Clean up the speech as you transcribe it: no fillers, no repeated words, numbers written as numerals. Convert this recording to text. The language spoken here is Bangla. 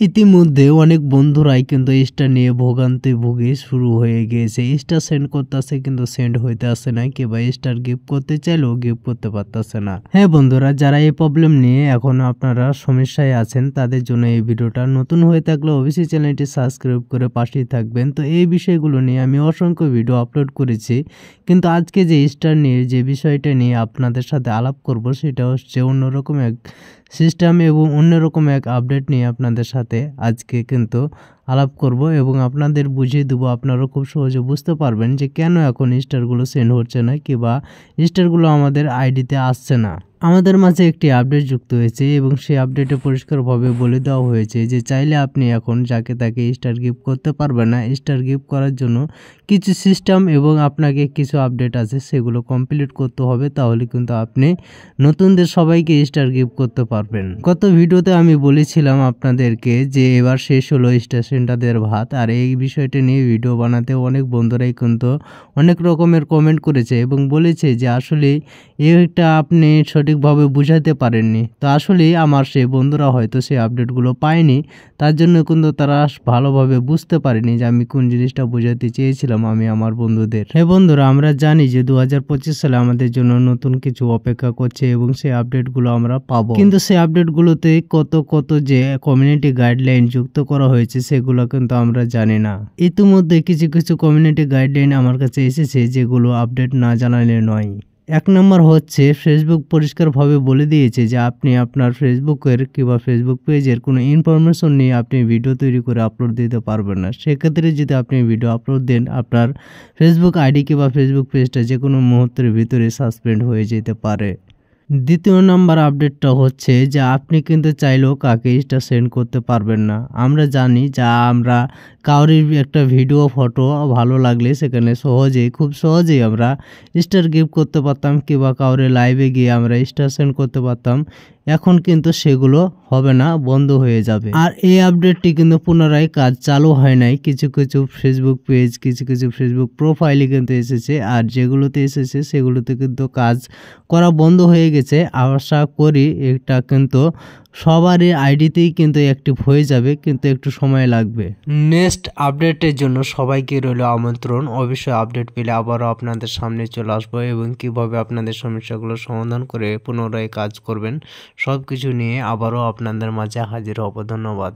ইতিমধ্যে অনেক বন্ধুরাই কিন্তু স্টার নিয়ে ভোগান্তি ভুগে শুরু হয়ে গিয়েছে। স্টার সেন্ড করতেছে কিন্তু সেন্ড হইতে আসে না, কিংবা স্টার গিফট করতে চাইলেও গিফট করতে পারতেছে না। হ্যাঁ বন্ধুরা, যারা এই প্রবলেম নিয়ে এখন আপনারা সমস্যায় আছেন তাদের জন্য এই ভিডিওটা। নতুন হয়ে থাকলে অবশ্যই চ্যানেলটি সাবস্ক্রাইব করে পাশেই থাকবেন। তো এই বিষয়গুলো নিয়ে আমি অসংখ্য ভিডিও আপলোড করেছি, কিন্তু আজকে যে স্টার নিয়ে যে বিষয়টা নিয়ে আপনাদের সাথে আলাপ করব সেটা হচ্ছে অন্যরকম এক সিস্টেম এবং অন্যরকম এক আপডেট নিয়ে আপনাদের সাথে আজকে কিন্তু আলাপ করব এবং আপনাদের বুঝিয়ে দেবো। আপনারা খুব সহজে বুঝতে পারবেন যে কেন এখন স্টারগুলো সেন্ড হচ্ছে না, কিংবা স্টারগুলো আমাদের আইডিতে আসছে না। আমাদের মাঝে একটি আপডেট যুক্ত হয়েছে এবং সেই আপডেটে পরিষ্কারভাবে বলে দেওয়া হয়েছে যে চাইলে আপনি এখন যাকে তাকে স্টার গিফট করতে পারবেন না। স্টার গিফট করার জন্য কিছু সিস্টেম এবং আপনাকে কিছু আপডেট আছে সেগুলো কমপ্লিট করতে হবে, তাহলে কিন্তু আপনি নতুনদের সবাইকে স্টার গিফট করতে পারবেন। গত ভিডিওতে আমি বলেছিলাম আপনাদেরকে যে এবার শেষ হলো স্টার সেন্টারদের ভাত, আর এই বিষয়টা নিয়ে ভিডিও বানাতে অনেক বন্ধুরাই কিন্তু অনেক রকমের কমেন্ট করেছে এবং বলেছে যে আসলে এটা আপনি সঠিকভাবে বুঝাতে পারেননি। তো আসলে আমার সেই বন্ধুরা হয়তো সেই আপডেটগুলো পায়নি, তার জন্য কিন্তু তারা ভালোভাবে বুঝতে পারেনি যে আমি কোন জিনিসটা বোঝাতে চেয়েছিলাম আমি আমার বন্ধুদের। হ্যাঁ বন্ধুরা, আমরা জানি যে 2025 সালে আমাদের জন্য নতুন কিছু অপেক্ষা করছে এবং সেই আপডেটগুলো আমরা পাবো, কিন্তু সেই আপডেটগুলোতে কত যে কমিউনিটি গাইডলাইন যুক্ত করা হয়েছে সেগুলো কিন্তু আমরা জানি না। ইতিমধ্যে কিছু কমিউনিটি গাইডলাইন আমার কাছে এসেছে যেগুলো আপডেট না জানালে নয়। এক নম্বর হচ্ছে ফেসবুক পরিষ্কারভাবে বলে দিয়েছে যে আপনি আপনার ফেসবুকের কিংবা ফেসবুক পেজের কোনো ইনফরমেশন নিয়ে আপনি ভিডিও তৈরি করে আপলোড দিতে পারবেন না। সেক্ষেত্রে যদি আপনি ভিডিও আপলোড দেন, আপনার ফেসবুক আইডি কিংবা ফেসবুক পেজটা যে কোনো মুহূর্তের ভিতরে সাসপেন্ড হয়ে যেতে পারে। দ্বিতীয় নাম্বার আপডেটটা হচ্ছে যে আপনি কিন্তু চাইলেও কাকে স্টার সেন্ড করতে পারবেন না। আমরা জানি যা আমরা কাউরির একটা ভিডিও ফটো ভালো লাগলে সেখানে খুব সহজেই আমরা স্টার গিফট করতে পারতাম, কিংবা কাউরে লাইভে গিয়ে আমরা স্টার সেন্ড করতে পারতাম। এখন কিন্তু সেগুলো হবে না, বন্ধ হয়ে যাবে। আর এই আপডেটটি কিন্তু পুনরায় কাজ চালু হয় নাই। কিছু ফেসবুক পেজ, কিছু ফেসবুক প্রোফাইলে কিন্তু এসেছে, আর যেগুলোতে এসেছে সেগুলোতে কিন্তু কাজ করা বন্ধ হয়ে গেছে। আশা করি এটা কিন্তু সবারই আইডিতেই কিন্তু অ্যাক্টিভ হয়ে যাবে, কিন্তু একটু সময় লাগবে। নেক্সট আপডেটের জন্য সবাইকে রইল আমন্ত্রণ। অবশ্যই আপডেট পেলে আবারও আপনাদের সামনে চলে আসবো এবং কিভাবে আপনাদের সমস্যাগুলো সমাধান করে পুনরায় কাজ করবেন সব কিছু নিয়ে আবারও আপনাদের মাঝে হাজির হব। ধন্যবাদ।